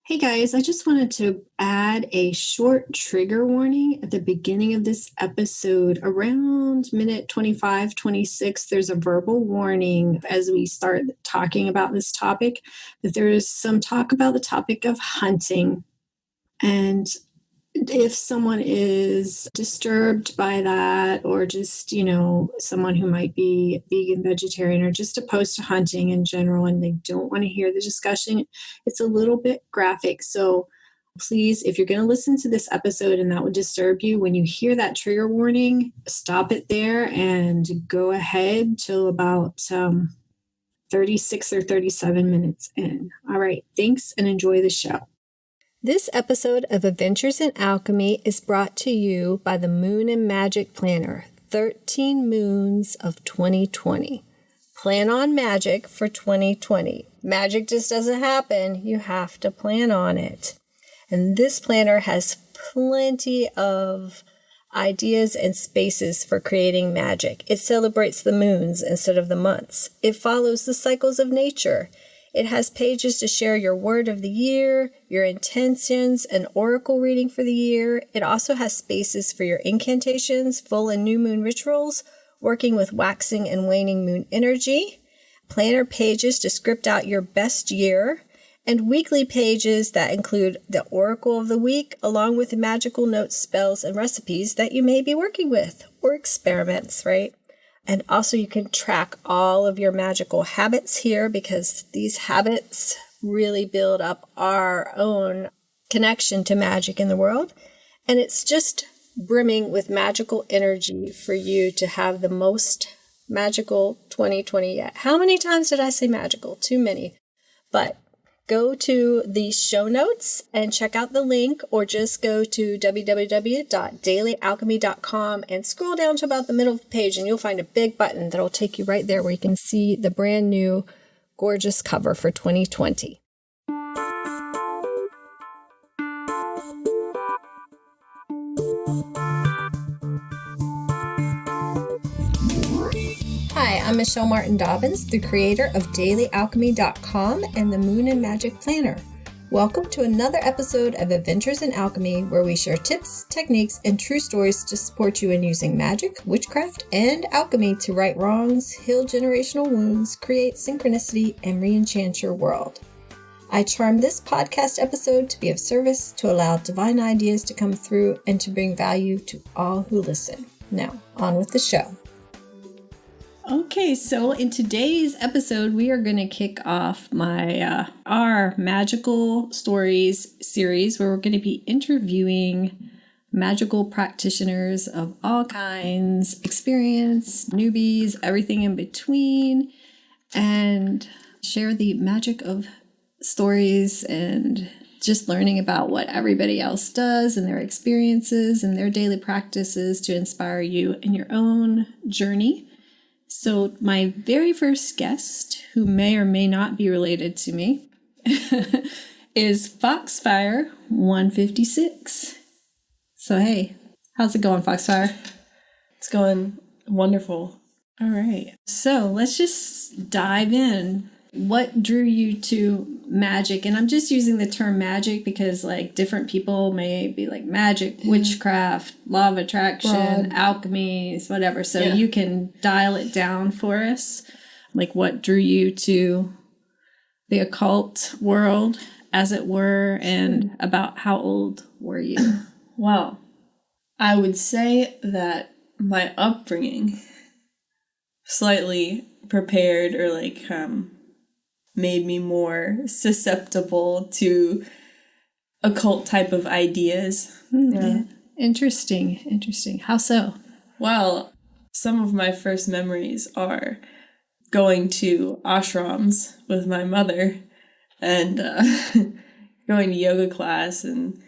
Hey guys, I just wanted to add a short trigger warning at the beginning of this episode. Around minute 25, 26, there's a verbal warning as we start talking about this topic, that there is some talk about the topic of hunting. And if someone is disturbed by that, or just, someone who might be vegan, vegetarian, or just opposed to hunting in general, and they don't want to hear the discussion, it's a little bit graphic. So please, if you're going to listen to this episode and that would disturb you, when you hear that trigger warning, stop it there and go ahead till about 36 or 37 minutes in. All right. Thanks and enjoy the show. This episode of Adventures in Alchemy is brought to you by the Moon and Magic Planner, 13 Moons of 2020. Plan on magic for 2020. Magic just doesn't happen. You have to plan on it. And this planner has plenty of ideas and spaces for creating magic. It celebrates the moons instead of the months. It follows the cycles of nature. It has pages to share your word of the year, your intentions, an oracle reading for the year. It also has spaces for your incantations, full and new moon rituals, working with waxing and waning moon energy, planner pages to script out your best year, and weekly pages that include the oracle of the week, along with magical notes, spells, and recipes that you may be working with, or experiments, right? And also you can track all of your magical habits here, because these habits really build up our own connection to magic in the world. And it's just brimming with magical energy for you to have the most magical 2020 yet. How many times did I say magical? Too many. But go to the show notes and check out the link, or just go to www.dailyalchemy.com and scroll down to about the middle of the page, and you'll find a big button that'll take you right there where you can see the brand new gorgeous cover for 2020. Hi, I'm Michelle Martin Dobbins, the creator of dailyalchemy.com and the Moon and Magic Planner. Welcome to another episode of Adventures in Alchemy, where we share tips, techniques, and true stories to support you in using magic, witchcraft, and alchemy to right wrongs, heal generational wounds, create synchronicity, and re-enchant your world. I charm this podcast episode to be of service, to allow divine ideas to come through, and to bring value to all who listen. Now, on with the show. Okay, so in today's episode, we are going to kick off our magical stories series, where we're going to be interviewing magical practitioners of all kinds, experience, newbies, everything in between, and share the magic of stories and just learning about what everybody else does and their experiences and their daily practices to inspire you in your own journey. So my very first guest, who may or may not be related to me, is Foxfire 156. So hey, how's it going, Foxfire? It's going wonderful. All right. So let's just dive in. What drew you to magic? And I'm just using the term magic because different people may be like magic, witchcraft, law of attraction, alchemy, whatever. So you can dial it down for us. What drew you to the occult world, as it were, and about how old were you? Well, I would say that my upbringing slightly prepared or made me more susceptible to occult type of ideas. Yeah. Interesting. How so? Well, some of my first memories are going to ashrams with my mother and going to yoga class and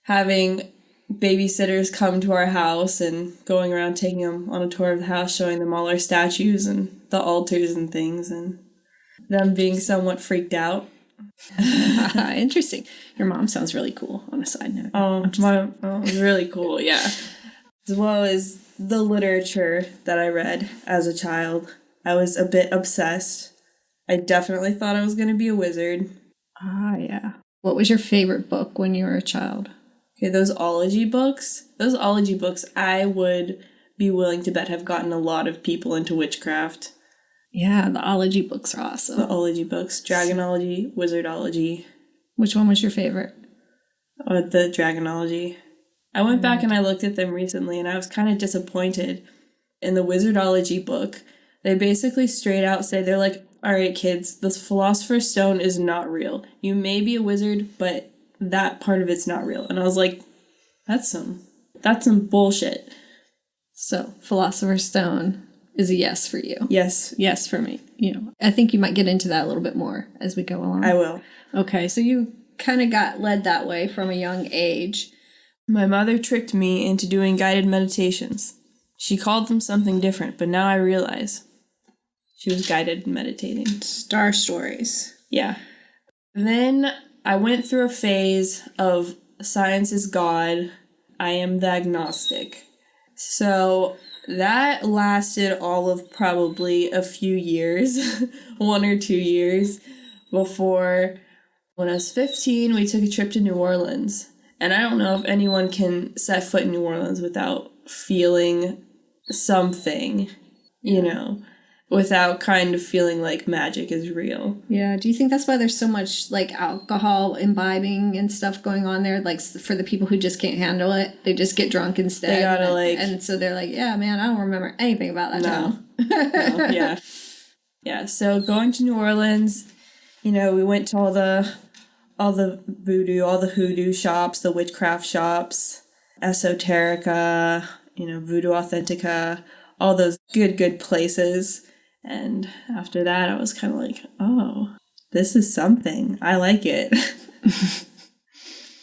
having babysitters come to our house and going around taking them on a tour of the house, showing them all our statues and the altars and things, and them being somewhat freaked out. Interesting. Your mom sounds really cool, on a side note. It was really cool, yeah. As well as the literature that I read as a child. I was a bit obsessed. I definitely thought I was going to be a wizard. Ah, yeah. What was your favorite book when you were a child? Okay, those ology books, I would be willing to bet have gotten a lot of people into witchcraft. Yeah, the ology books are awesome. The ology books, dragonology, wizardology. Which one was your favorite? The dragonology. I went back and I looked at them recently, and I was kind of disappointed. In the wizardology book, they basically straight out say, they're like, all right, kids, the Philosopher's Stone is not real. You may be a wizard, but that part of it's not real. And I was like, that's some bullshit. So, Philosopher's Stone is a yes for you. Yes. Yes for me. I think you might get into that a little bit more as we go along. I will. Okay, so you kind of got led that way from a young age. My mother tricked me into doing guided meditations. She called them something different, but now I realize she was guided meditating. Star stories. Yeah. Then I went through a phase of science is God, I am the agnostic. So that lasted all of probably a few years, 1 or 2 years, before when I was 15, we took a trip to New Orleans. And I don't know if anyone can set foot in New Orleans without feeling something, without kind of feeling like magic is real. Yeah. Do you think that's why there's so much like alcohol imbibing and stuff going on there? Like for the people who just can't handle it, they just get drunk instead. They gotta and so they're like, yeah, man, I don't remember anything about that town. No, yeah. Yeah. So going to New Orleans, we went to all the voodoo, all the hoodoo shops, the witchcraft shops, esoterica, Voodoo Authentica, all those good places. And after that, I was kind of like, oh, this is something. I like it.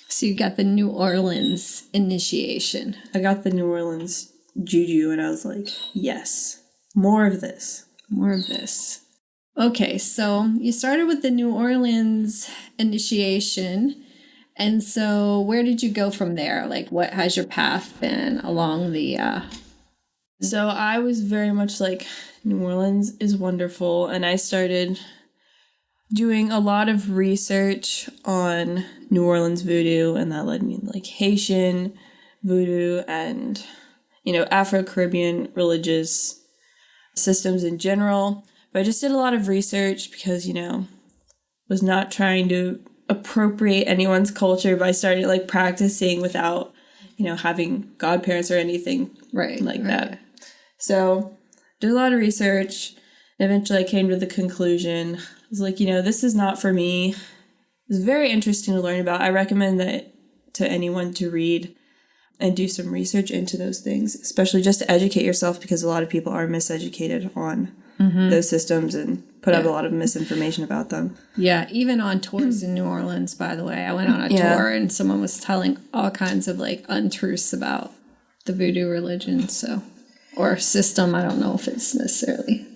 So you got the New Orleans initiation. I got the New Orleans juju, and I was like, yes, more of this. More of this. Okay, so you started with the New Orleans initiation. And so where did you go from there? Like, what has your path been along the... So I was very much like, New Orleans is wonderful. And I started doing a lot of research on New Orleans voodoo. And that led me to like Haitian voodoo and, Afro-Caribbean religious systems in general. But I just did a lot of research because, was not trying to appropriate anyone's culture by starting like practicing without, having godparents or anything that. So did a lot of research. And eventually I came to the conclusion. I was like, this is not for me. It was very interesting to learn about. I recommend that to anyone to read and do some research into those things, especially just to educate yourself because a lot of people are miseducated on those systems and put up a lot of misinformation about them. Yeah, even on tours in New Orleans, by the way. I went on a tour and someone was telling all kinds of like untruths about the voodoo religion, or system. I don't know if it's necessarily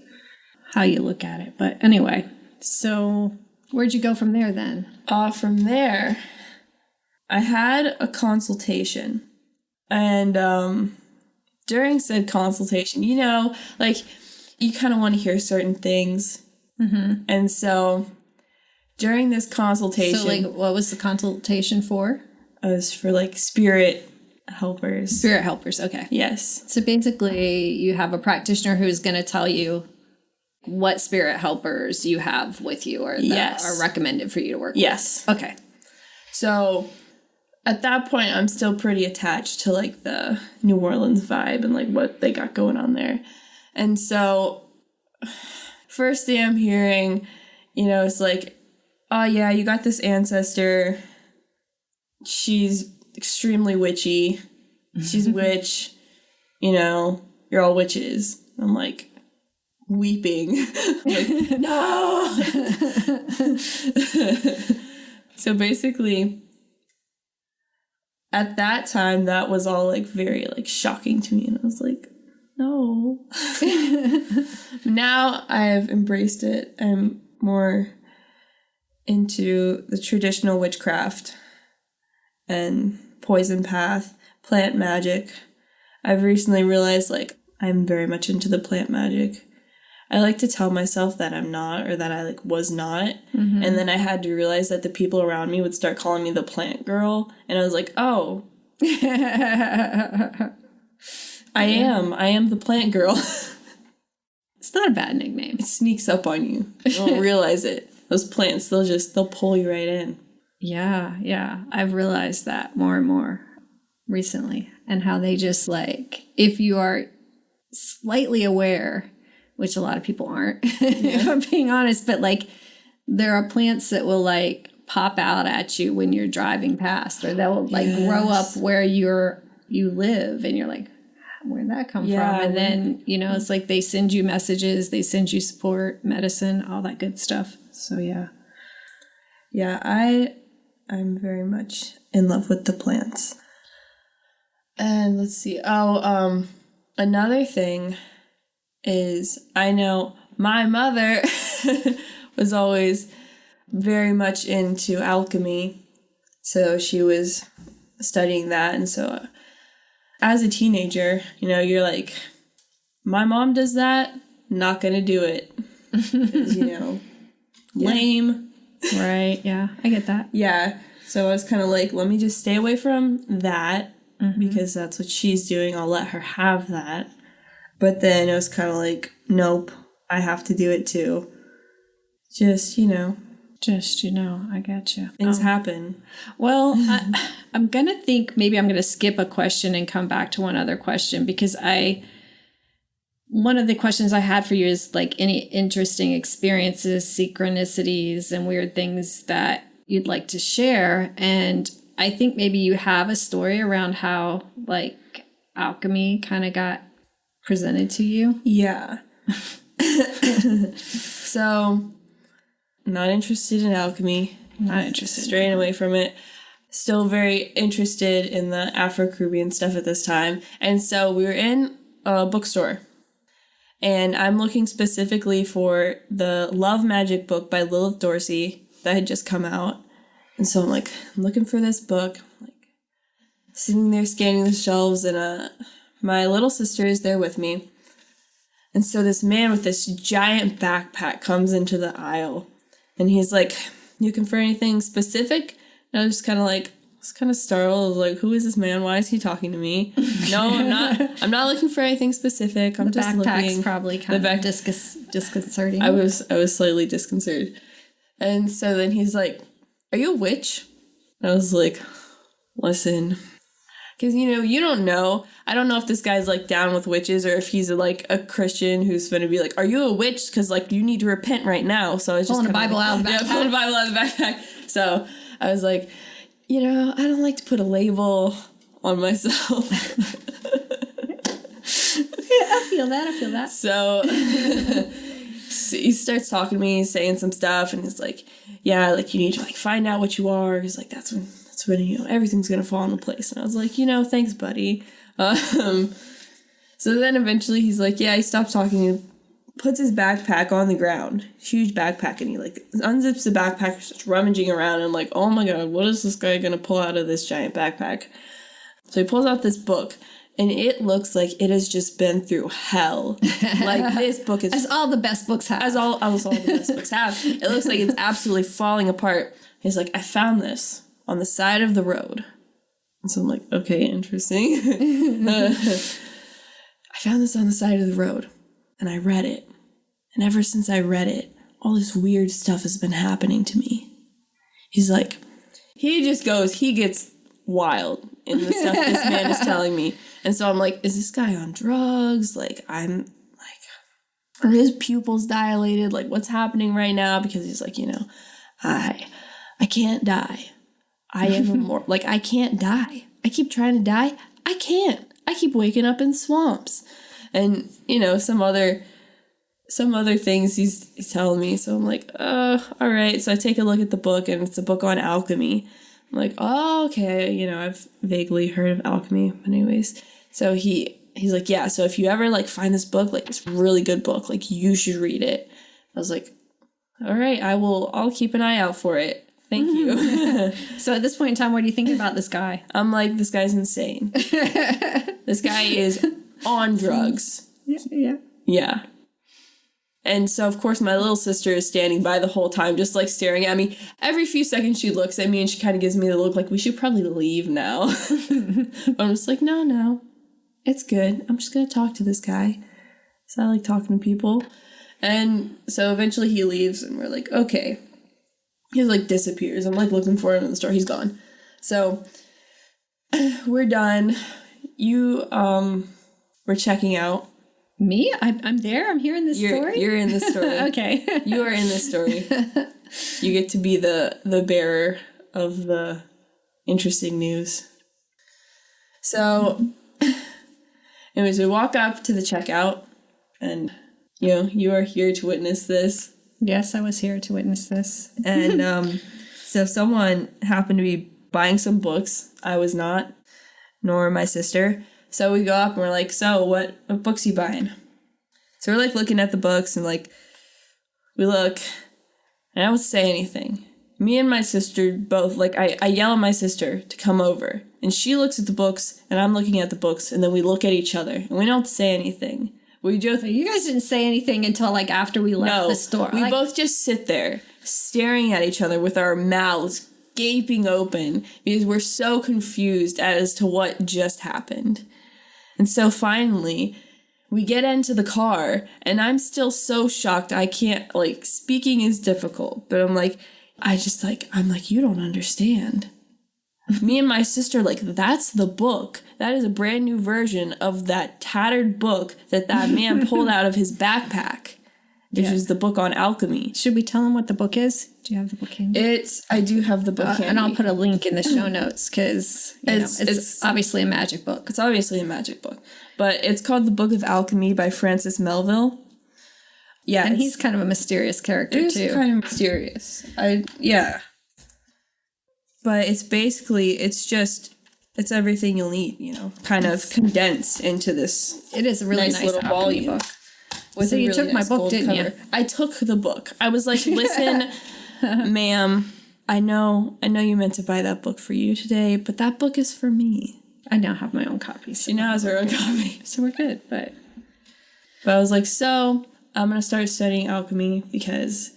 how you look at it. But anyway, so where'd you go from there then? From there, I had a consultation. And during said consultation, you kind of want to hear certain things. Mm-hmm. And so during this consultation... So, what was the consultation for? It was for, spirit helpers. Spirit helpers, okay. Yes. So, basically, you have a practitioner who's going to tell you what spirit helpers you have with you or that are recommended for you to work with. Yes. Okay. So... At that point, I'm still pretty attached to, the New Orleans vibe and, what they got going on there. And so, first thing I'm hearing, it's like, oh, yeah, you got this ancestor. She's extremely witchy. She's a witch. You're all witches. I'm, weeping. No! So, basically... At that time, that was all, very, shocking to me. And I was like, no. Now I've embraced it. I'm more into the traditional witchcraft and poison path, plant magic. I've recently realized, I'm very much into the plant magic. I like to tell myself that I'm not, or that I like was not. Mm-hmm. And then I had to realize that the people around me would start calling me the plant girl. And I was like, oh, I am the plant girl. It's not a bad nickname. It sneaks up on you. You don't realize it. Those plants, they'll pull you right in. Yeah. I've realized that more and more recently, and how they just like, if you are slightly aware, which a lot of people aren't, if I'm being honest, but like there are plants that will like pop out at you when you're driving past, or they'll like grow up where you live, and you're like, where'd that come from? And then, it's like they send you messages, they send you support, medicine, all that good stuff. So yeah, I'm very much in love with the plants. And let's see. Another thing is, I know my mother was always very much into alchemy, so she was studying that. And so as a teenager, you're like, my mom does that, not gonna do it. 'Cause, lame. Right, yeah, I get that. Yeah, so I was kind of like, let me just stay away from that, because that's what she's doing. I'll let her have that. But then it was kind of like, nope, I have to do it too. Just, I get you. Things happen. Well, I'm going to think maybe I'm going to skip a question and come back to one other question, because one of the questions I had for you is like any interesting experiences, synchronicities, and weird things that you'd like to share. And I think maybe you have a story around how like alchemy kind of got presented to you. Yeah. So, not interested in alchemy. Not interested. Straying away from it. Still very interested in the Afro-Caribbean stuff at this time. And so we were in a bookstore. And I'm looking specifically for the Love Magic book by Lilith Dorsey that had just come out. And so I'm looking for this book. Like, sitting there scanning the shelves, and my little sister is there with me. And so this man with this giant backpack comes into the aisle. And he's like, you looking for anything specific? And I was just kind of startled. I was like, who is this man? Why is he talking to me? No, I'm not. I'm not looking for anything specific. I'm just looking. The backpack's probably kind of disconcerting. I was slightly disconcerted. And so then he's like, are you a witch? I was like, listen, because, you don't know. I don't know if this guy's, like, down with witches, or if he's, like, a Christian who's going to be like, are you a witch? Because, like, you need to repent right now. So I was just pulling a Bible out of the backpack. Yeah, pulling a Bible out of the backpack. So I was like, I don't like to put a label on myself. I feel that. So he starts talking to me, saying some stuff, and he's like, yeah, like, you need to, like, find out what you are. He's like, that's when everything's gonna fall into place. And I was like, thanks, buddy. So then eventually he's like, yeah, he stopped talking and puts his backpack on the ground, huge backpack, and he like unzips the backpack, starts rummaging around, and I'm like, oh my god, what is this guy gonna pull out of this giant backpack? So he pulls out this book, and it looks like it has just been through hell. Like, this book is... As all the best books have. As all the best books have. It looks like it's absolutely falling apart. He's like, I found this on the side of the road. And so I'm like, okay, interesting. I found this on the side of the road, and I read it. And ever since I read it, all this weird stuff has been happening to me. He's like, he gets wild in the stuff this man is telling me. And so I'm like, is this guy on drugs? Like, are his pupils dilated? Like, what's happening right now? Because he's like, I can't die. I am immortal. Like, I can't die. I keep trying to die. I can't. I keep waking up in swamps. And, some other things he's telling me. So I'm like, all right. So I take a look at the book, and it's a book on alchemy. I'm like, oh, okay. I've vaguely heard of alchemy. But anyways, so he's like, yeah, so if you ever, like, find this book, like, it's a really good book. Like, you should read it. I was like, all right, I'll keep an eye out for it. Thank you. So at this point in time, what do you think about this guy? I'm like, this guy's insane. This guy is on drugs. Yeah. Yeah. And so, of course, my little sister is standing by the whole time, just like staring at me. Every few seconds she looks at me and she kind of gives me the look like we should probably leave now. I'm just like, no, it's good. I'm just going to talk to this guy. So I like talking to people. And so eventually he leaves and we're like, okay. He like disappears. I'm like looking for him in the store. He's gone. So we're done. You we're checking out. Me? I'm there? I'm here in this story? You're in this story. Okay. You are in this story. You get to be the bearer of the interesting news. So, anyways, we walk up to the checkout, and, you are here to witness this. Yes, I was here to witness this. And so someone happened to be buying some books. I was not, nor my sister. So we go up and we're like, so what books you buying? So we're like looking at the books and like we look and I don't say anything. Me and my sister both, like I yell at my sister to come over and she looks at the books and I'm looking at the books and then we look at each other and we don't say anything. We just You guys didn't say anything until like after we left the store. We both just sit there staring at each other with our mouths gaping open because we're so confused as to what just happened. And so finally, we get into the car, and I'm still so shocked. I can't, like, speaking is difficult, but I'm like, you don't understand. Me and my sister, like, that's the book. That is a brand new version of that tattered book that man pulled out of his backpack, which is the book on alchemy. Should we tell them what the book is? Do you have the book handy? I do have the book handy. And I'll put a link in the show notes because it's obviously a magic book. It's obviously a magic book. But it's called The Book of Alchemy by Francis Melville. Yeah. And he's kind of a mysterious character, too. He's kind of mysterious. Yeah. But it's basically, it's everything you'll need, kind of condensed into this. It is a really nice little volume book. With so you really took my book, didn't you? I took the book. I was like, listen, ma'am, I know you meant to buy that book for you today, but that book is for me. I now have my own copy. She now has her own copy. So we're good, but I was like, so I'm going to start studying alchemy because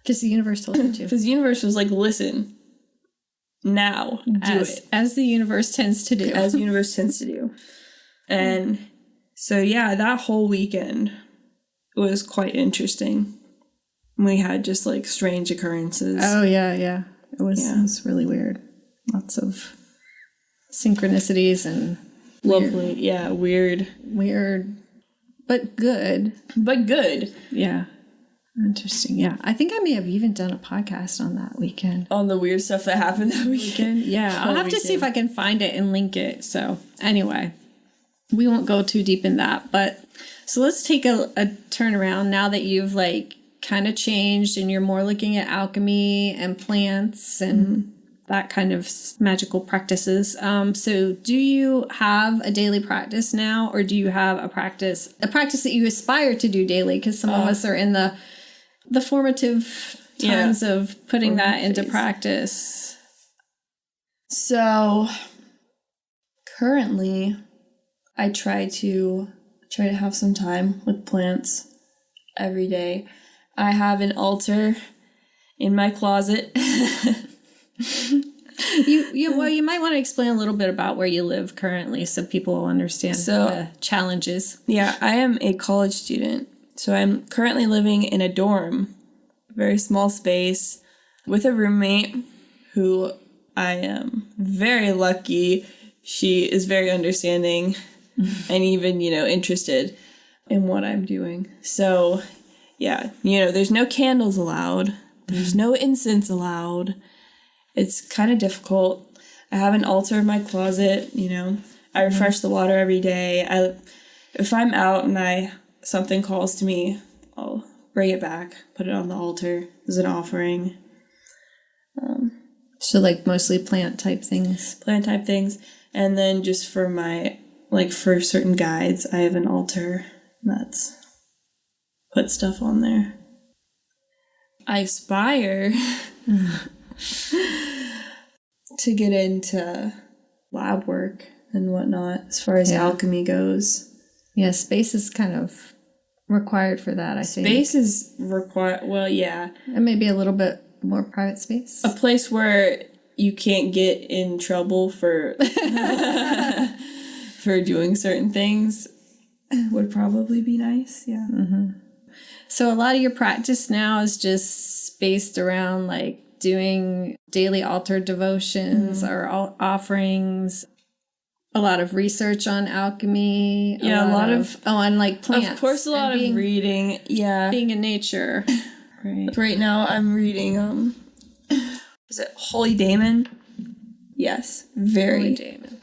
the universe told you to. Because the universe was like, listen, now, do it. As the universe tends to do. As the universe tends to do. And so, yeah, that whole weekend was quite interesting. We had just, like, strange occurrences. Oh, yeah. It was really weird. Lots of synchronicities and lovely. Weird. But good. Yeah. Interesting. Yeah. I think I may have even done a podcast on that weekend. On the weird stuff that happened that weekend? Yeah. I'll have to see if I can find it and link it. So anyway, we won't go too deep in that. But so let's take a turn around now that you've like kind of changed and you're more looking at alchemy and plants and that kind of magical practices. So do you have a daily practice now, or do you have a practice that you aspire to do daily? Because some of us are in the formative times of putting that into practice. So currently I try to have some time with plants every day. I have an altar in my closet. You might want to explain a little bit about where you live currently so people will understand the challenges. Yeah, I am a college student. So I'm currently living in a dorm, very small space, with a roommate who I am very lucky. She is very understanding and even, interested in what I'm doing. So, yeah, there's no candles allowed. There's no incense allowed. It's kind of difficult. I have an altar in my closet, I refresh the water every day. If I'm out and something calls to me, I'll bring it back, put it on the altar as an offering. So like mostly plant type things. And then just for for certain guides, I have an altar that's put stuff on there. I aspire to get into lab work and whatnot as far as alchemy goes. Yeah, space is kind of required for that, I think. Space is required. Well, yeah. And maybe a little bit more private space. A place where you can't get in trouble for for doing certain things would probably be nice. Yeah. Mm-hmm. So a lot of your practice now is just based around like doing daily altar devotions or offerings, a lot of research on alchemy. Yeah, a lot of and like plants. Of course, a lot of reading. Yeah. Being in nature. Right. Right now I'm reading, is it Holy Daemon? Yes. Holy Daemon.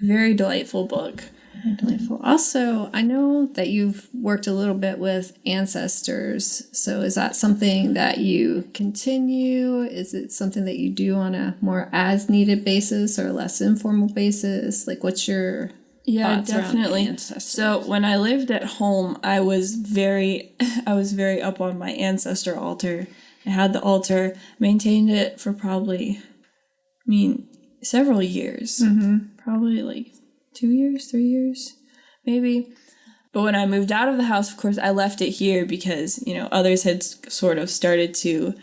Very delightful book. Very delightful. Also, I know that you've worked a little bit with ancestors. So is that something that you continue? Is it something that you do on a more as needed basis or less informal basis? Like, what's your thoughts definitely. around ancestors? So when I lived at home, I was very up on my ancestor altar. I had the altar, maintained it for probably, several years. Mm-hmm. Probably like 2 years, 3 years, maybe. But when I moved out of the house, of course, I left it here because, others had sort of started to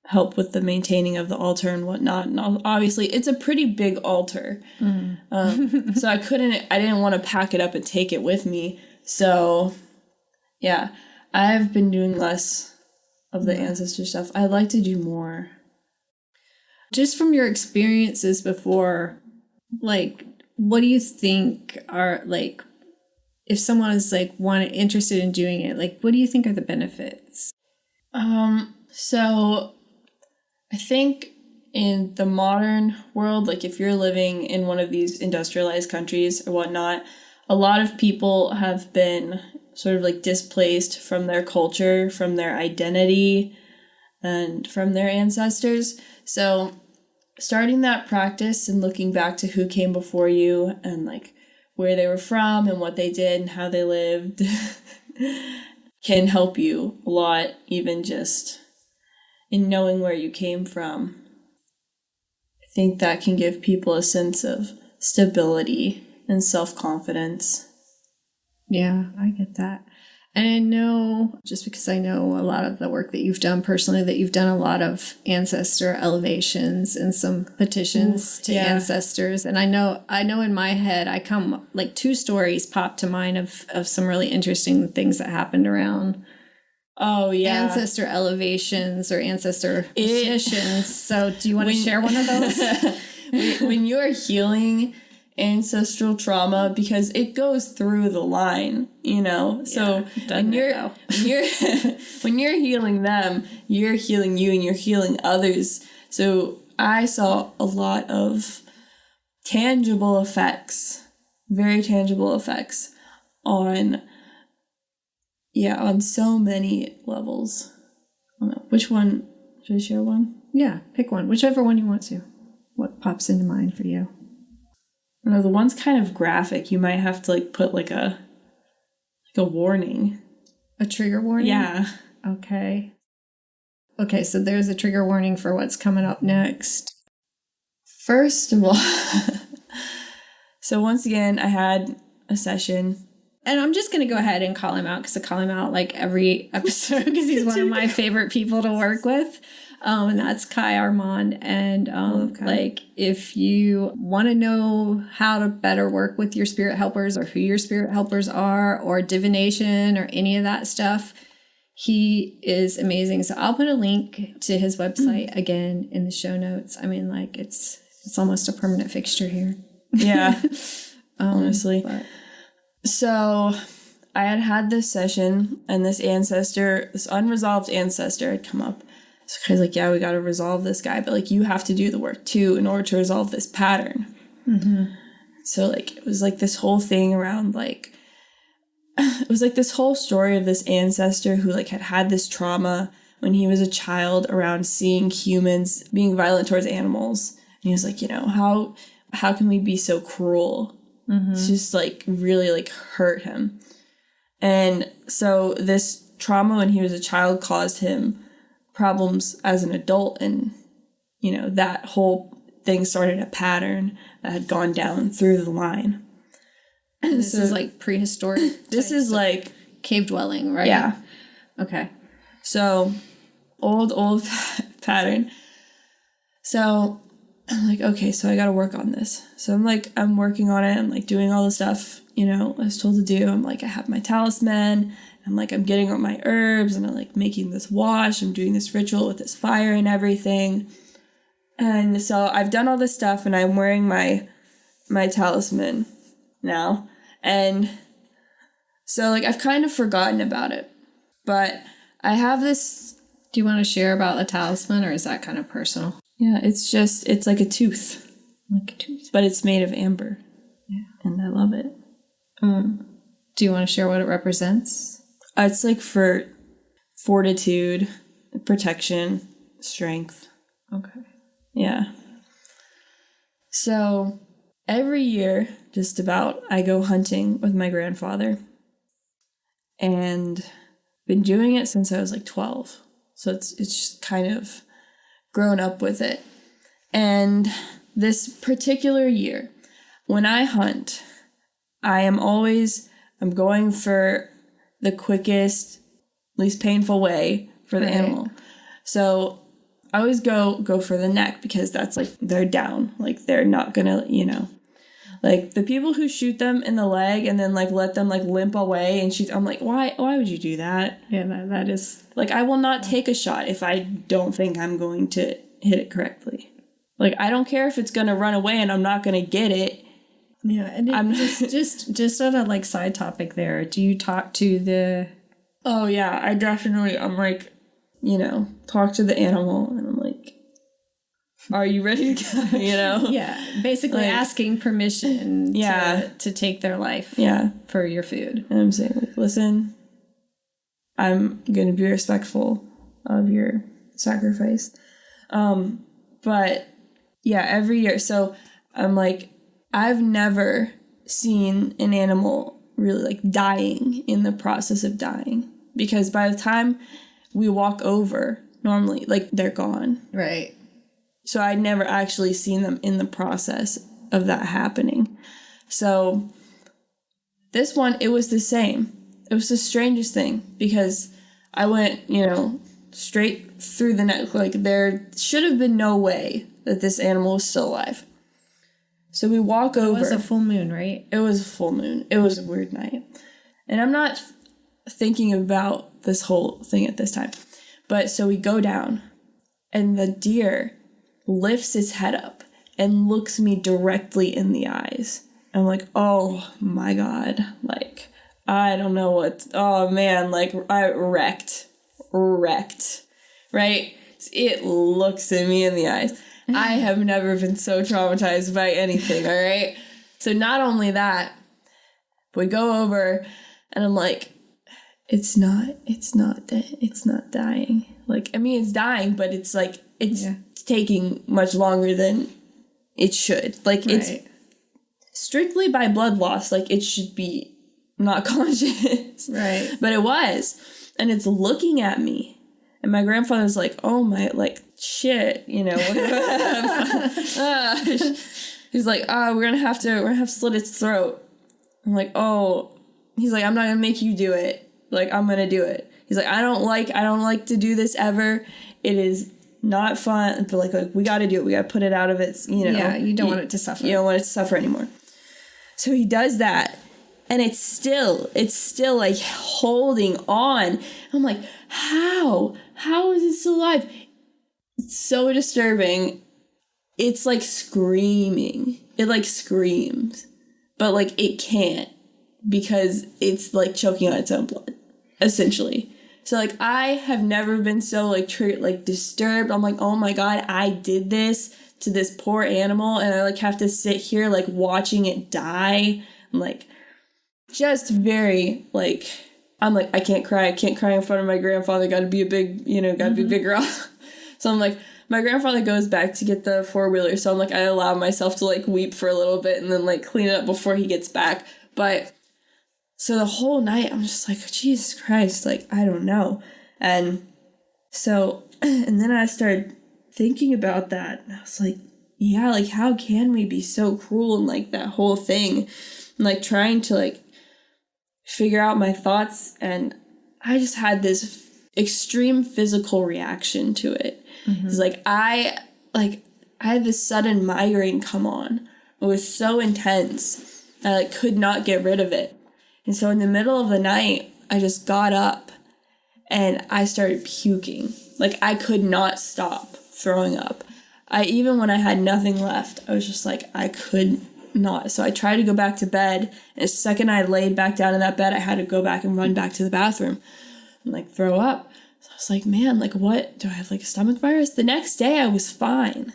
help with the maintaining of the altar and whatnot. And obviously, it's a pretty big altar. Mm-hmm. So I didn't want to pack it up and take it with me. So, yeah, I've been doing less of the ancestor stuff. I'd like to do more. Just from your experiences before, like, what do you think are, like, if someone is, like, interested in doing it, like, what do you think are the benefits? So I think in the modern world, like, if you're living in one of these industrialized countries or whatnot, a lot of people have been sort of, like, displaced from their culture, from their identity, and from their ancestors. So starting that practice and looking back to who came before you and like where they were from and what they did and how they lived can help you a lot, even just in knowing where you came from. I think that can give people a sense of stability and self-confidence. Yeah, I get that. And I know, just because I know a lot of the work that you've done personally, that you've done a lot of ancestor elevations and some petitions to ancestors. And I know in my head, like 2 stories pop to mind of some really interesting things that happened around ancestor elevations or ancestor petitions. So do you want to share one of those? When you're healing ancestral trauma, because it goes through the line, so when you're healing them, you're healing you and you're healing others. So I saw a lot of tangible effects, very tangible effects on so many levels. I don't know. Which one? Should I share one? Yeah, pick one, whichever one you want to. What pops into mind for you? No, the one's kind of graphic. You might have to put a warning. A trigger warning? Yeah. Okay. Okay, so there's a trigger warning for what's coming up next. First of all, so once again, I had a session. And I'm just going to go ahead and call him out, because I call him out like every episode because he's one of my favorite people to work with. And that's Kai Armand. And if you want to know how to better work with your spirit helpers or who your spirit helpers are, or divination or any of that stuff, he is amazing. So I'll put a link to his website again in the show notes. I mean, like it's almost a permanent fixture here. Yeah, honestly. So I had this session, and this unresolved ancestor had come up. So Kai's like, yeah, we got to resolve this guy, but you have to do the work too in order to resolve this pattern. Mm-hmm. So it was this whole thing around it was this whole story of this ancestor who had this trauma when he was a child around seeing humans being violent towards animals. And he was like, how can we be so cruel? Mm-hmm. It's just really hurt him. And so this trauma when he was a child caused him problems as an adult, and that whole thing started a pattern that had gone down through the line. And this is prehistoric. This is cave dwelling, right? Yeah. Okay. So, old pattern. So, I'm like, okay, so I got to work on this. So I'm working on it. I'm like doing all the stuff, I was told to do. I'm like, I have my talisman. I'm like, I'm getting out my herbs and I'm like making this wash. I'm doing this ritual with this fire and everything. And so I've done all this stuff and I'm wearing my talisman now. And so like, I've kind of forgotten about it, but I have this. Do you want to share about the talisman, or is that kind of personal? Yeah, it's like a tooth. Like a tooth. But it's made of amber. Yeah. And I love it. Do you want to share what it represents? It's like for fortitude, protection, strength. Okay. Yeah. So every year, just about, I go hunting with my grandfather. And been doing it since I was like 12. So it's just kind of grown up with it. And this particular year, when I hunt, I'm going for the quickest, least painful way for the animal. So I always go for the neck, because that's like, they're down. Like, they're not gonna, like the people who shoot them in the leg and then like let them like limp away and shoot. I'm like, why would you do that? Yeah, that is like, I will not take a shot if I don't think I'm going to hit it correctly. Like, I don't care if it's going to run away and I'm not going to get it. Yeah, and I'm just on a like side topic there. Do you talk to the? Oh yeah, I'm like, talk to the animal and I'm like, are you ready to go? Yeah, basically like, asking permission to take their life for your food. And I'm saying, like, listen, I'm going to be respectful of your sacrifice. But yeah, every year. So I'm like, I've never seen an animal really like dying in the process of dying, because by the time we walk over, normally like they're gone. Right. So I'd never actually seen them in the process of that happening. So this one, it was the same. It was the strangest thing, because I went, straight through the neck. Like, there should have been no way that this animal was still alive. So we walk over. It was a full moon, right? It was a full moon. It was a weird night. And I'm not thinking about this whole thing at this time. But so we go down, and the deer lifts its head up and looks me directly in the eyes. I'm like, oh my God. Like, I don't know what, oh man, like I wrecked, right? It looks at me in the eyes. I have never been so traumatized by anything, all right? So not only that, we go over and I'm like, it's not dying. Like, I mean, it's dying, but it's like, it's taking much longer than it should. Like, it's strictly by blood loss. Like, it should be not conscious. Right. But it was. And it's looking at me. And my grandfather's like, oh my, like, shit, He's like, we're gonna have to slit its throat. I'm like, oh. He's like, I'm not gonna make you do it. Like, I'm gonna do it. He's like, I don't like to do this ever. It is not fun, but like we gotta do it. We gotta put it out of its, Yeah, you don't want it to suffer. You don't want it to suffer anymore. So he does that, and it's still like holding on. I'm like, how is it still alive? It's so disturbing. It's like screaming. It like screams, but like it can't, because it's like choking on its own blood, essentially. So like, I have never been so like disturbed. I'm like, oh my God, I did this to this poor animal, and I like have to sit here like watching it die. I'm like, just very like, I'm like, I can't cry in front of my grandfather. Got to be a big, got to be a big girl. So I'm like, my grandfather goes back to get the 4-wheeler. So I'm like, I allow myself to like weep for a little bit and then like clean it up before he gets back. But so the whole night I'm just like, Jesus Christ, like, I don't know. And so, and then I started thinking about that. And I was like, yeah, like, how can we be so cruel and like that whole thing? And like trying to like figure out my thoughts, and I just had this extreme physical reaction to it. It's like I had this sudden migraine come on. It was so intense that I could not get rid of it. And so in the middle of the night, I just got up and I started puking. Like, I could not stop throwing up. Even when I had nothing left, I was just like, I could not. So I tried to go back to bed. And the second I laid back down in that bed, I had to go back and run back to the bathroom and, like, throw up. So I was like, man, like, what? Do I have, like, a stomach virus? The next day, I was fine.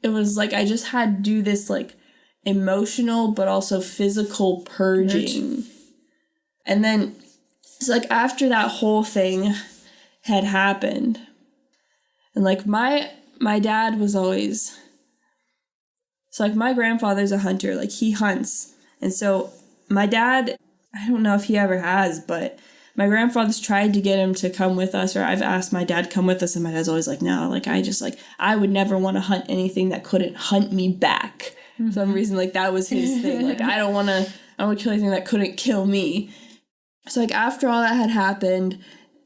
It was like I just had to do this, like, emotional but also physical purging. And then it's like after that whole thing had happened, and like my dad was always, so like my grandfather's a hunter, like he hunts, and so my dad, I don't know if he ever has, but my grandfather's tried to get him to come with us, or I've asked my dad to come with us, and my dad's always like, no, like I would never want to hunt anything that couldn't hunt me back. For some reason, like that was his thing. Like I don't want to kill anything that couldn't kill me. So like after all that had happened,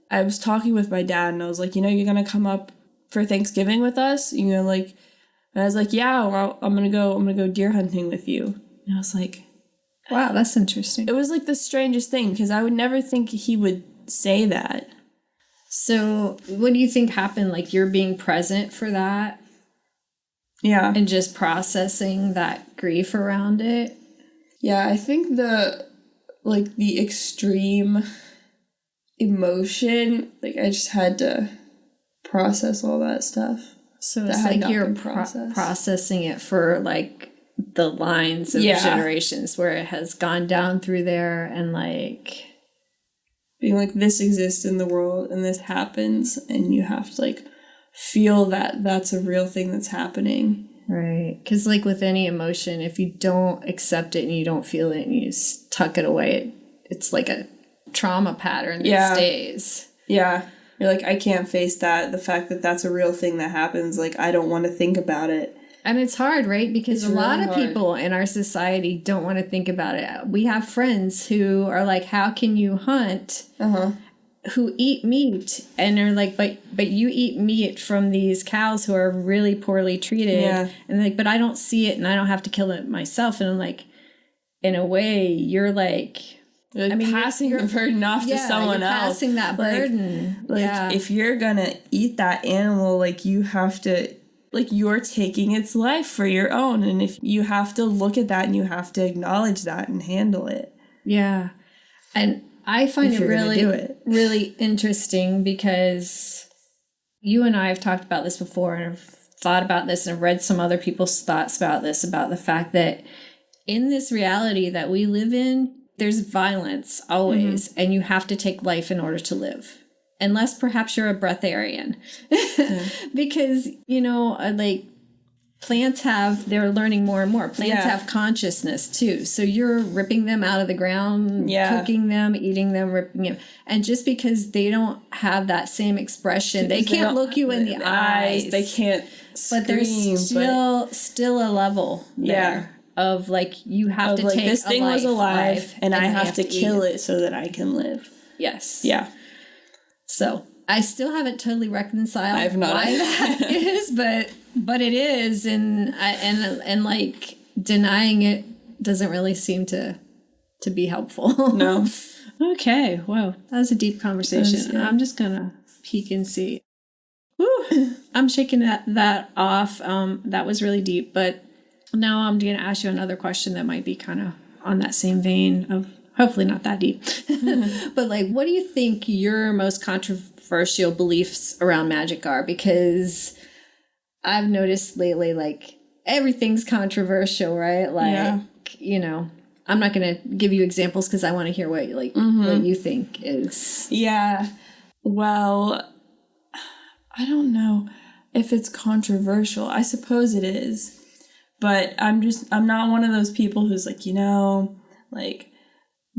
I was talking with my dad, and I was like, you're gonna come up for Thanksgiving with us? Like, and I was like, yeah, well, I'm gonna go deer hunting with you. And I was like, wow, that's interesting. It was like the strangest thing, because I would never think he would say that. So what do you think happened? Like, you're being present for that? Yeah. And just processing that grief around it? Yeah, I think the extreme emotion, like I just had to process all that stuff. So it's like you're processing it for like the lines of generations where it has gone down through there, and like being like, this exists in the world and this happens, and you have to like feel that that's a real thing that's happening. Right. Because like with any emotion, if you don't accept it and you don't feel it and you just tuck it away, it's like a trauma pattern that stays. Yeah. You're like, I can't face that. The fact that that's a real thing that happens, like, I don't want to think about it. And it's hard, right? Because a lot of people in our society don't want to think about it. We have friends who are like, how can you hunt? Who eat meat and are like, but you eat meat from these cows who are really poorly treated. Yeah. And like, but I don't see it and I don't have to kill it myself. And I'm like, in a way, you're like, passing the burden off to someone else. Passing that burden. If you're gonna eat that animal, like you have to, like you're taking its life for your own. And if you have to look at that and you have to acknowledge that and handle it. Yeah. And I find it really interesting because you and I have talked about this before and have thought about this and have read some other people's thoughts about this, about the fact that in this reality that we live in, there's violence always, and you have to take life in order to live. Unless perhaps you're a breatharian. Because, like plants they're learning more and more. Plants have consciousness too. So you're ripping them out of the ground, cooking them, eating them, ripping them. And just because they don't have that same expression, they can't look you in the eyes. They can't scream. But there's still a level there. Of like, you have to like, take this thing was alive and I have to kill it so that I can live. Yes. Yeah. So I still haven't totally reconciled why that is, but it is, and like denying it doesn't really seem to be helpful. No. Okay. Wow. That was a deep conversation. I'm just gonna peek and see. Whew. I'm shaking that off. That was really deep, but now I'm going to ask you another question that might be kind of on that same vein of hopefully not that deep. But like, what do you think your most controversial beliefs around magic are? Because I've noticed lately, like everything's controversial, right? Like, I'm not going to give you examples because I want to hear what you think is. Yeah. Well, I don't know if it's controversial. I suppose it is. But I'm not one of those people who's like, like,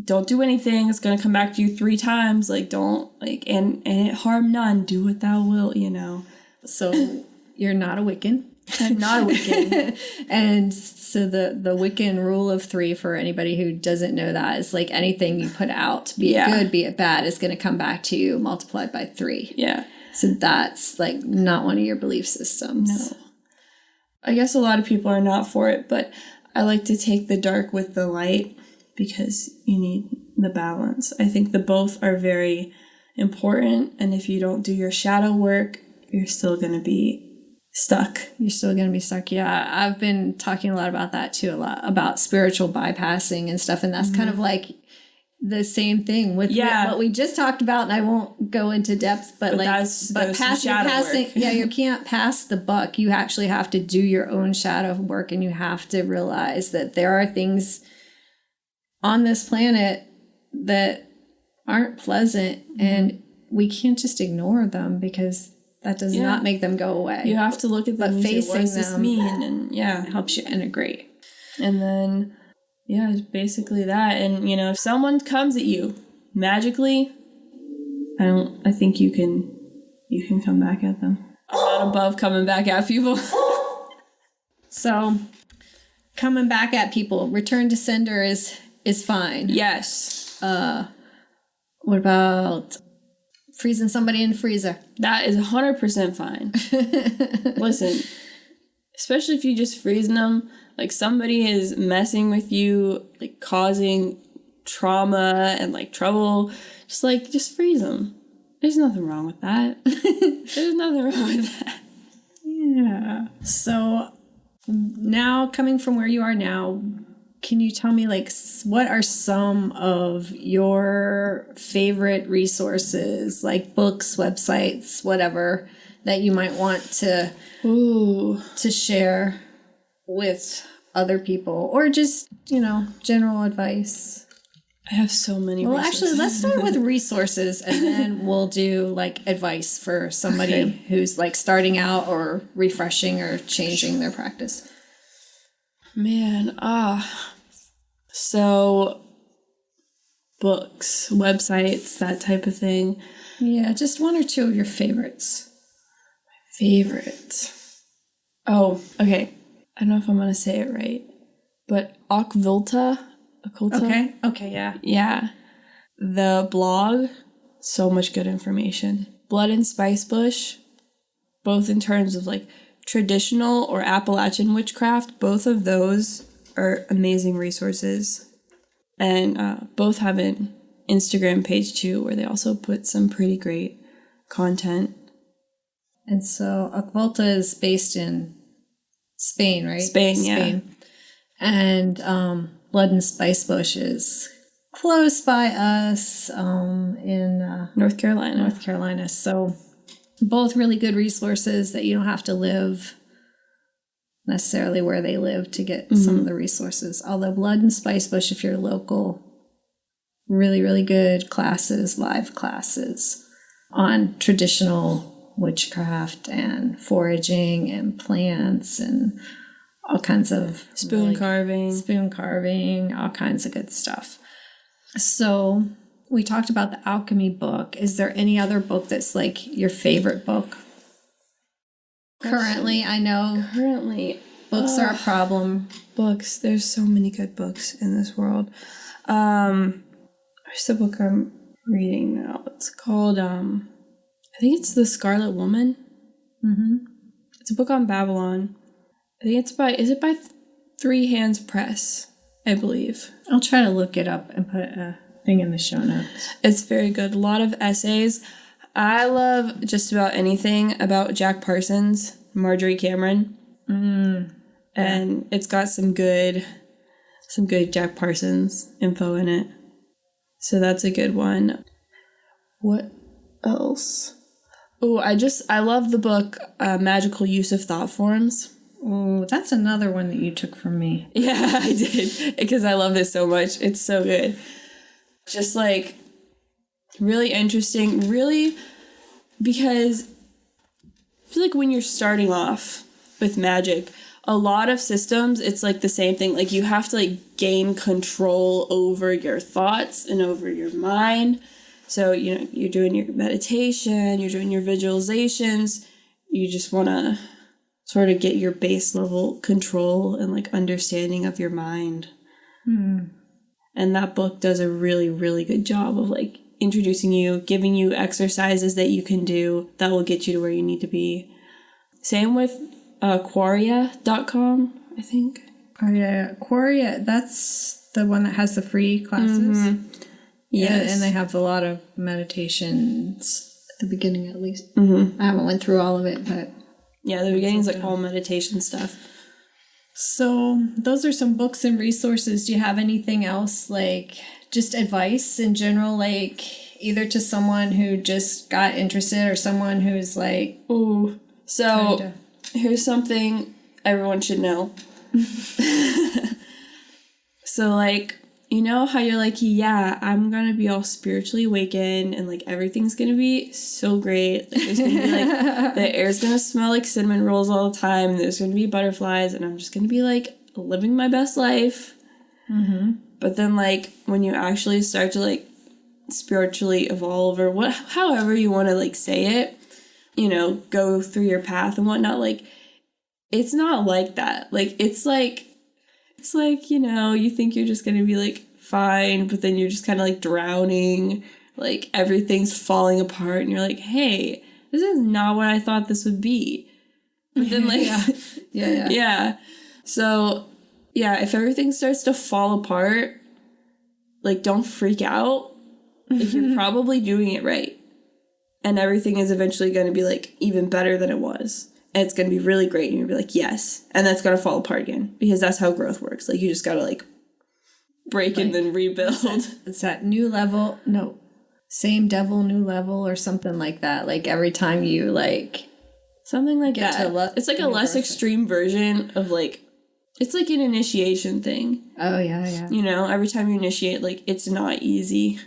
don't do anything. It's going to come back to you 3 times. Like, don't, like, and it harm none. Do what thou wilt, So you're not a Wiccan? I'm not a Wiccan. And so the Wiccan rule of 3, for anybody who doesn't know that, is like anything you put out, be it good, be it bad, is going to come back to you multiplied by 3. Yeah. So that's like not one of your belief systems. No. I guess a lot of people are not for it, but I like to take the dark with the light because you need the balance. I think the both are very important, and if you don't do your shadow work, you're still going to be stuck. You're still going to be stuck. Yeah, I've been talking a lot about that too, about spiritual bypassing and stuff, and that's kind of like the same thing with what we just talked about, and I won't go into depth, but passing, you can't pass the buck. You actually have to do your own shadow work, and you have to realize that there are things on this planet that aren't pleasant, and we can't just ignore them because that does not make them go away. You have to look at them and say, what does this mean? And it helps you integrate. And then, it's basically that. And, if someone comes at you magically, I think you can come back at them. I'm not above coming back at people. So, coming back at people, return to sender is fine. Yes. What about freezing somebody in the freezer? That is 100% fine. Listen, especially if you just freezing them, like somebody is messing with you, like causing trauma and like trouble, just freeze them. There's nothing wrong with that. There's nothing wrong with that. Yeah. So now, coming from where you are now, can you tell me, like, what are some of your favorite resources, like books, websites, whatever, that you might want to share with other people, or just, general advice? I have so many resources. Actually, let's start with resources, and then we'll do, like, advice for somebody who's, like, starting out or refreshing or changing their practice. Man, so books, websites, that type of thing. Yeah, just one or two of your favorites. Favorites. Oh, okay. I don't know if I'm going to say it right, but Occulta. Okay, yeah. Yeah. The blog, so much good information. Blood and Spice Bush, both in terms of like traditional or Appalachian witchcraft, both of those are amazing resources. And both have an Instagram page too, where they also put some pretty great content. And so Occulta is based in Spain, right? Spain. Yeah. And Blood and Spice Bush is close by us in North Carolina. So both really good resources that you don't have to live necessarily where they live to get some of the resources. Although Blood and Spice Bush, if you're local, really, really good classes, live classes on traditional witchcraft and foraging and plants and all kinds of spoon carving, all kinds of good stuff. So we talked about the alchemy book. Is there any other book that's like your favorite book? Currently, I know. Books are a problem. Books. There's so many good books in this world. There's the book I'm reading now. It's called, I think it's The Scarlet Woman. Mm-hmm. It's a book on Babylon. I think is it by Three Hands Press, I believe. I'll try to look it up and put a thing in the show notes. It's very good. A lot of essays. I love just about anything about Jack Parsons, Marjorie Cameron. And it's got some good Jack Parsons info in it. So that's a good one. What else? Oh, I love the book Magical Use of Thought Forms. Oh, that's another one that you took from me. Yeah, I did. Because I love it so much. It's so good. Just like really interesting. Really, because I feel like when you're starting off with magic, a lot of systems, it's like the same thing. Like you have to like gain control over your thoughts and over your mind. So, you're doing your meditation, you're doing your visualizations. You just want to sort of get your base level control and like understanding of your mind. And that book does a really, really good job of like introducing you, giving you exercises that you can do that will get you to where you need to be. Same with Quaria.com, I think. Oh, yeah. Quaria, that's the one that has the free classes. Yes. Yeah, and they have a lot of meditations at the beginning, at least. I haven't went through all of it, but... Yeah, the beginning is like all meditation stuff. So those are some books and resources. Do you have anything else, like just advice in general, like either to someone who just got interested or someone who's like... Ooh, so here's something everyone should know. So like, you know how you're like, yeah, I'm gonna be all spiritually awakened and like everything's gonna be so great. Like there's gonna be like the air's gonna smell like cinnamon rolls all the time. There's gonna be butterflies and I'm just gonna be like living my best life. But then like when you actually start to like spiritually evolve or however you want to like say it, you know, go through your path and whatnot, like it's not like that. Like it's like, you know, you think you're just gonna be like fine, but then you're just kind of like drowning, like everything's falling apart and you're like, hey, this is not what I thought this would be. But then like yeah. So yeah, if everything starts to fall apart, like don't freak out. Like you're probably doing it right. And everything is eventually going to be like even better than it was. And it's going to be really great. And you'll be like, yes. And that's going to fall apart again. Because that's how growth works. Like you just got to like break and then rebuild. It's that new level. No. Same devil, new level or something like that. Like every time you like... Something like that. It's like a less extreme version of like... It's like an initiation thing. Oh, yeah. You know, every time you initiate, like it's not easy.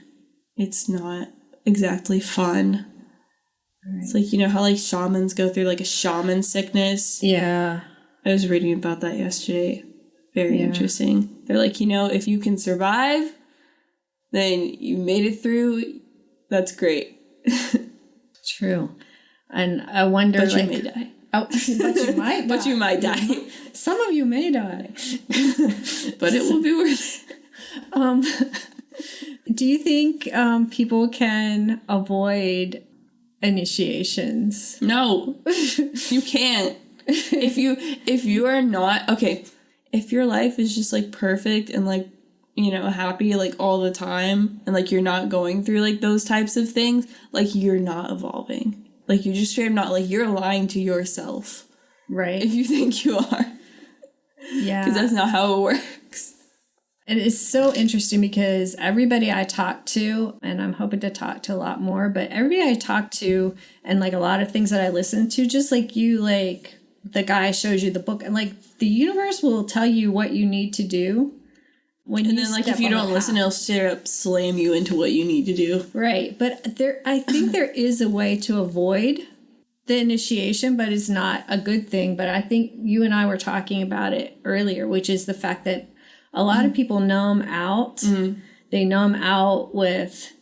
It's not exactly fun. Right. It's like, you know how like shamans go through like a shaman sickness? Yeah. I was reading about that yesterday. Very interesting. They're like, you know, if you can survive, then you made it through. That's great. True. And I wonder, but you may die. Oh, but you might die. But you might die. Some of you may die. But it will be worth it. Do you think people can avoid initiations? No, you can't. If you are not, okay, if your life is just like perfect and like, you know, happy like all the time and like you're not going through like those types of things, like you're not evolving. Like you're just straight up not, like you're lying to yourself. Right. If you think you are. Yeah. Because that's not how it works. And it's so interesting because everybody I talk to, and I'm hoping to talk to a lot more, but everybody I talk to and like a lot of things that I listen to, just like you, like the guy shows you the book and like the universe will tell you what you need to do. And then like if you don't listen, it'll straight up slam you into what you need to do. Right. But I think there is a way to avoid the initiation, but it's not a good thing. But I think you and I were talking about it earlier, which is the fact that a lot of people numb out. They numb out with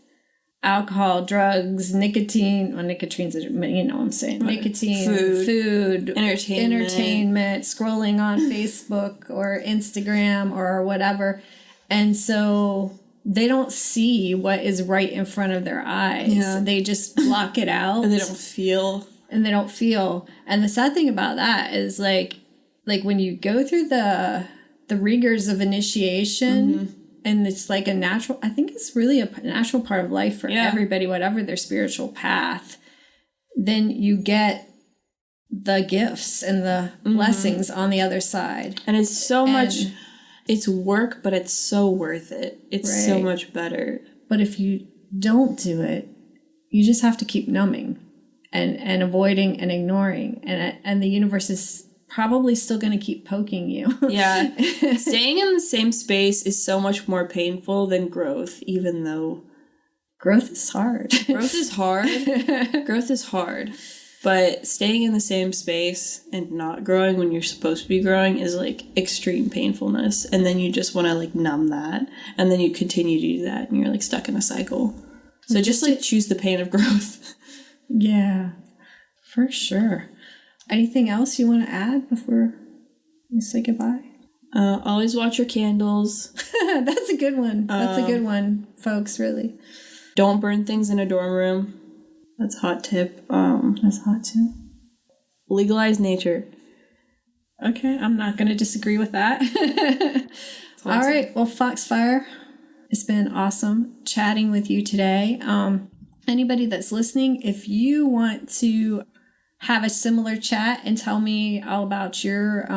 alcohol, drugs, nicotine. Well, nicotine's, you know what I'm saying. Nicotine, food, entertainment, scrolling on Facebook or Instagram or whatever. And so they don't see what is right in front of their eyes. Yeah. They just block it out. And they don't feel. And the sad thing about that is like when you go through the rigors of initiation, and it's like a natural, I think it's really a natural part of life for everybody, whatever their spiritual path, then you get the gifts and the blessings on the other side. And it's so much, it's work, but it's so worth it. It's so much better. But if you don't do it, you just have to keep numbing and avoiding and ignoring. And the universe is probably still going to keep poking you. Yeah. Staying in the same space is so much more painful than growth, even though... Growth is hard. Growth is hard. But staying in the same space and not growing when you're supposed to be growing is like extreme painfulness. And then you just want to like numb that. And then you continue to do that and you're like stuck in a cycle. So just like choose the pain of growth. Yeah, for sure. Anything else you want to add before we say goodbye? Always watch your candles. That's a good one. That's a good one, folks, really. Don't burn things in a dorm room. That's a hot tip. That's hot too. Legalize nature. Okay, I'm not going to disagree with that. All right, well, Foxfire, it's been awesome chatting with you today. Anybody that's listening, if you want to have a similar chat and tell me all about your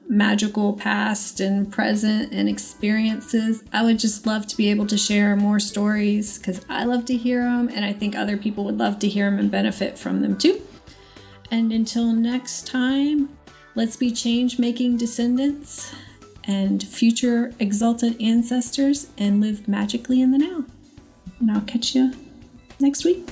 magical past and present and experiences, I would just love to be able to share more stories because I love to hear them, and I think other people would love to hear them and benefit from them too. And until next time, let's be change-making descendants and future exalted ancestors and live magically in the now. And I'll catch you next week.